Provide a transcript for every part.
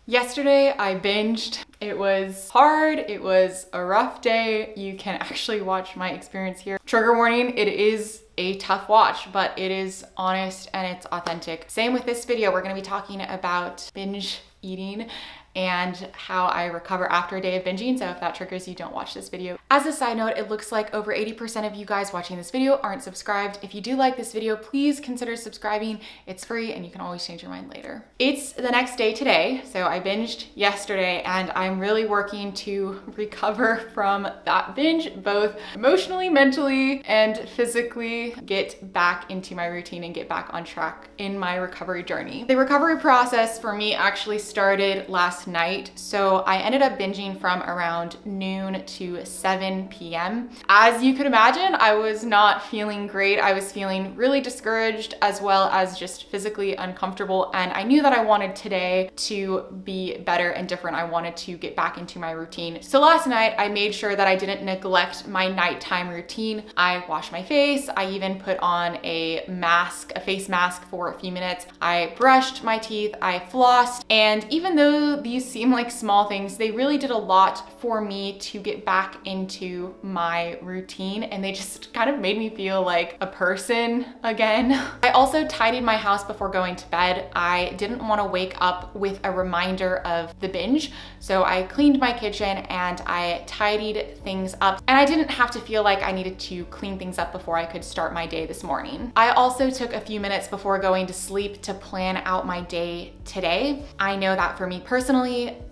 Yesterday I binged. It was hard, it was a rough day. You can actually watch my experience here. Trigger warning, it is a tough watch, but it is honest and it's authentic. Same with this video, we're gonna be talking about binge eating and how I recover after a day of binging. So if that triggers you, don't watch this video. As a side note, it looks like over 80% of you guys watching this video aren't subscribed. If you do like this video, please consider subscribing. It's free and you can always change your mind later. It's the next day today. So I binged yesterday and I'm really working to recover from that binge, both emotionally, mentally, and physically, get back into my routine and get back on track in my recovery journey. The recovery process for me actually started last night. So I ended up binging from around noon to 7 p.m. As you could imagine, I was not feeling great. I was feeling really discouraged as well as just physically uncomfortable. And I knew that I wanted today to be better and different. I wanted to get back into my routine. So last night I made sure that I didn't neglect my nighttime routine. I washed my face. I even put on a mask, a face mask for a few minutes. I brushed my teeth, I flossed, and even though these seem like small things, they really did a lot for me to get back into my routine, and they just kind of made me feel like a person again. I also tidied my house before going to bed. I didn't want to wake up with a reminder of the binge, so I cleaned my kitchen and I tidied things up, and I didn't have to feel like I needed to clean things up before I could start my day this morning. I also took a few minutes before going to sleep to plan out my day today. I know that for me personally,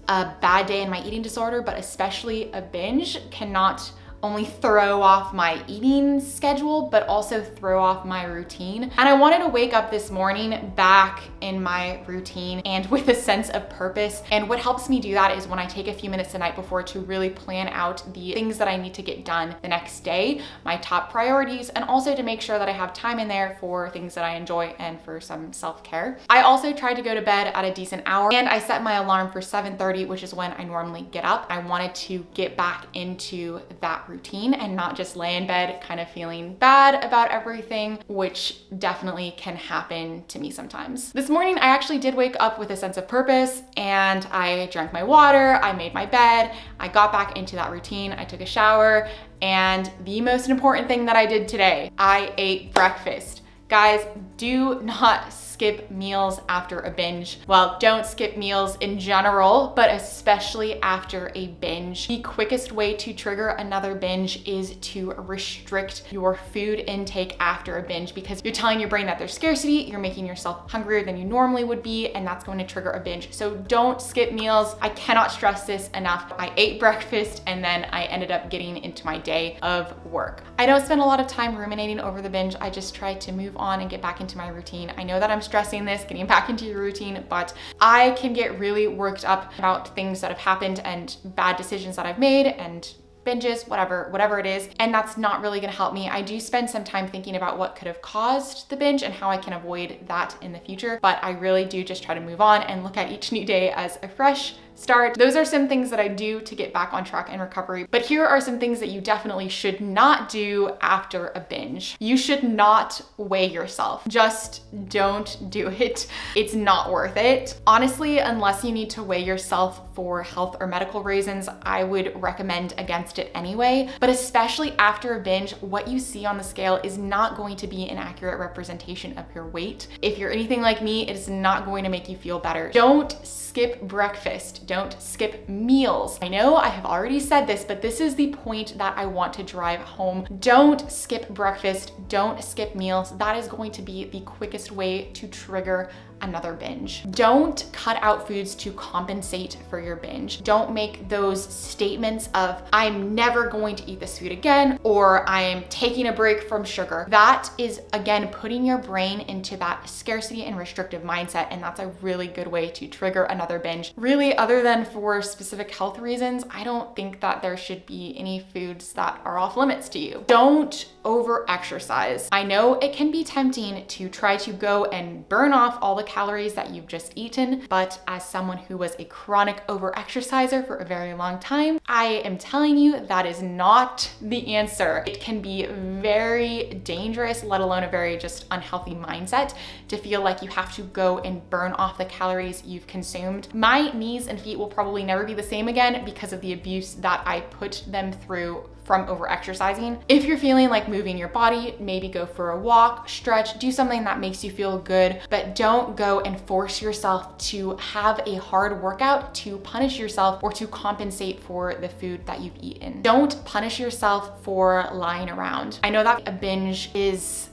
a bad day in my eating disorder, but especially a binge, cannot only throw off my eating schedule, but also throw off my routine. And I wanted to wake up this morning back in my routine and with a sense of purpose. And what helps me do that is when I take a few minutes the night before to really plan out the things that I need to get done the next day, my top priorities, and also to make sure that I have time in there for things that I enjoy and for some self-care. I also tried to go to bed at a decent hour, and I set my alarm for 7:30, which is when I normally get up. I wanted to get back into that routine and not just lay in bed kind of feeling bad about everything, which definitely can happen to me sometimes. This morning, I actually did wake up with a sense of purpose, and I drank my water, I made my bed, I got back into that routine, I took a shower, and the most important thing that I did today, I ate breakfast. Guys, do not skip meals after a binge. Well, don't skip meals in general, but especially after a binge. The quickest way to trigger another binge is to restrict your food intake after a binge, because you're telling your brain that there's scarcity, you're making yourself hungrier than you normally would be, and that's going to trigger a binge. So don't skip meals. I cannot stress this enough. I ate breakfast and then I ended up getting into my day of work. I don't spend a lot of time ruminating over the binge. I just try to move on and get back into my routine. I know that I'm stressing this, getting back into your routine, but I can get really worked up about things that have happened and bad decisions that I've made and binges, whatever it is, and that's not really gonna help me. I do spend some time thinking about what could have caused the binge and how I can avoid that in the future, but I really do just try to move on and look at each new day as a fresh start. Those are some things that I do to get back on track in recovery, but here are some things that you definitely should not do after a binge. You should not weigh yourself. Just don't do it. It's not worth it. Honestly, unless you need to weigh yourself for health or medical reasons, I would recommend against it anyway. But especially after a binge, what you see on the scale is not going to be an accurate representation of your weight. If you're anything like me, it is not going to make you feel better. Don't skip breakfast. Don't skip meals. I know I have already said this, but this is the point that I want to drive home. Don't skip breakfast. Don't skip meals. That is going to be the quickest way to trigger another binge. Don't cut out foods to compensate for your binge. Don't make those statements of, I'm never going to eat this food again, or I'm taking a break from sugar. That is, again, putting your brain into that scarcity and restrictive mindset, and that's a really good way to trigger another binge. Really, other than for specific health reasons, I don't think that there should be any foods that are off limits to you. Don't over exercise. I know it can be tempting to try to go and burn off all the calories that you've just eaten. But as someone who was a chronic overexerciser for a very long time, I am telling you that is not the answer. It can be very dangerous, let alone a very just unhealthy mindset, to feel like you have to go and burn off the calories you've consumed. My knees and feet will probably never be the same again because of the abuse that I put them through from over-exercising. If you're feeling like moving your body, maybe go for a walk, stretch, do something that makes you feel good, but don't go and force yourself to have a hard workout to punish yourself or to compensate for the food that you've eaten. Don't punish yourself for lying around. I know that a binge is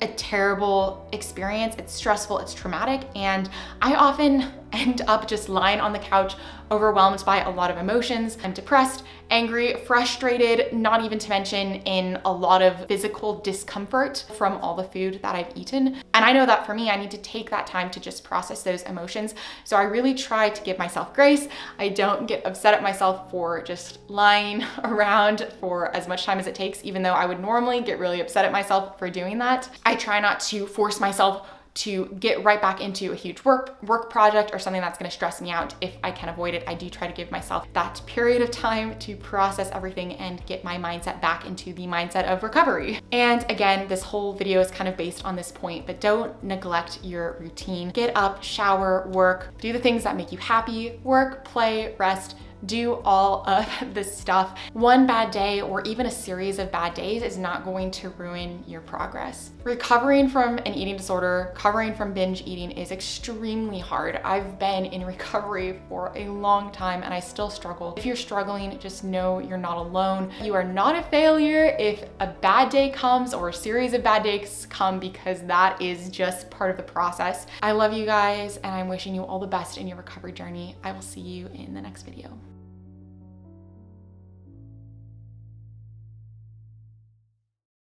a terrible experience. It's stressful, it's traumatic, and I often end up just lying on the couch, overwhelmed by a lot of emotions. I'm depressed, angry, frustrated, not even to mention in a lot of physical discomfort from all the food that I've eaten. And I know that for me, I need to take that time to just process those emotions. So I really try to give myself grace. I don't get upset at myself for just lying around for as much time as it takes, even though I would normally get really upset at myself for doing that. I try not to force myself to get right back into a huge work project or something that's gonna stress me out. If I can avoid it, I do try to give myself that period of time to process everything and get my mindset back into the mindset of recovery. And again, this whole video is kind of based on this point, but don't neglect your routine. Get up, shower, work, do the things that make you happy, work, play, rest, do all of this stuff. One bad day or even a series of bad days is not going to ruin your progress. Recovering from an eating disorder, recovering from binge eating is extremely hard. I've been in recovery for a long time and I still struggle. If you're struggling, just know you're not alone. You are not a failure if a bad day comes or a series of bad days come, because that is just part of the process. I love you guys and I'm wishing you all the best in your recovery journey. I will see you in the next video.